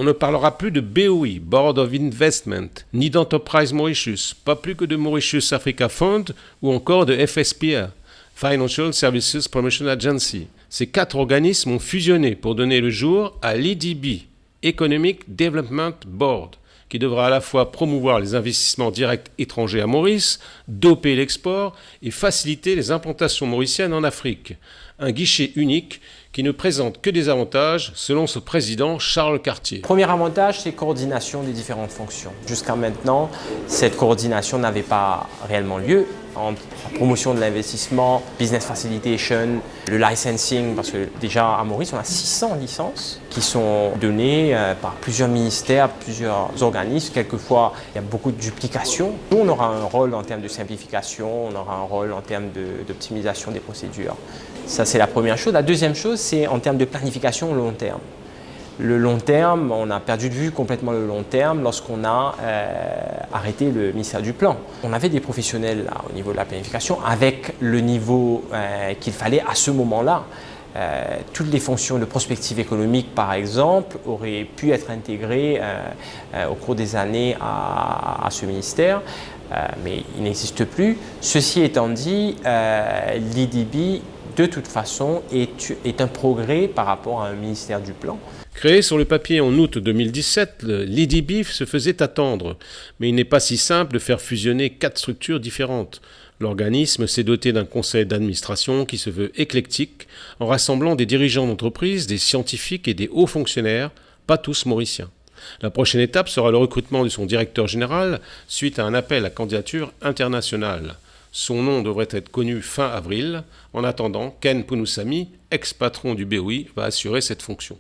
On ne parlera plus de BOI, Board of Investment, ni d'Enterprise Mauritius, pas plus que de Mauritius Africa Fund ou encore de FSPA, Financial Services Promotion Agency. Ces 4 organismes ont fusionné pour donner le jour à l'EDB, Economic Development Board, qui devra à la fois promouvoir les investissements directs étrangers à Maurice, doper l'export et faciliter les implantations mauriciennes en Afrique. Un guichet unique qui ne présente que des avantages selon ce président Charles Cartier. Premier avantage, c'est coordination des différentes fonctions. Jusqu'à maintenant, cette coordination n'avait pas réellement lieu entre la promotion de l'investissement, business facilitation, le licensing, parce que déjà à Maurice, on a 600 licences qui sont données par plusieurs ministères, plusieurs organismes. Quelquefois, il y a beaucoup de duplication. Nous, on aura un rôle en termes de simplification, on aura un rôle en termes d'optimisation des procédures. Ça, c'est la première chose. La deuxième chose, c'est en termes de planification long terme. Le long terme, on a perdu de vue complètement le long terme lorsqu'on a arrêté le ministère du Plan. On avait des professionnels là, au niveau de la planification avec le niveau qu'il fallait à ce moment-là. Toutes les fonctions de prospective économique, par exemple, auraient pu être intégrées au cours des années à ce ministère, mais il n'existe plus. Ceci étant dit, l'EDB, de toute façon, est un progrès par rapport à un ministère du Plan. Créé sur le papier en août 2017, l'EDB se faisait attendre, mais il n'est pas si simple de faire fusionner 4 structures différentes. L'organisme s'est doté d'un conseil d'administration qui se veut éclectique, en rassemblant des dirigeants d'entreprise, des scientifiques et des hauts fonctionnaires, pas tous mauriciens. La prochaine étape sera le recrutement de son directeur général suite à un appel à candidature internationale. Son nom devrait être connu fin avril. En attendant, Ken Punusami, ex-patron du BOI, va assurer cette fonction.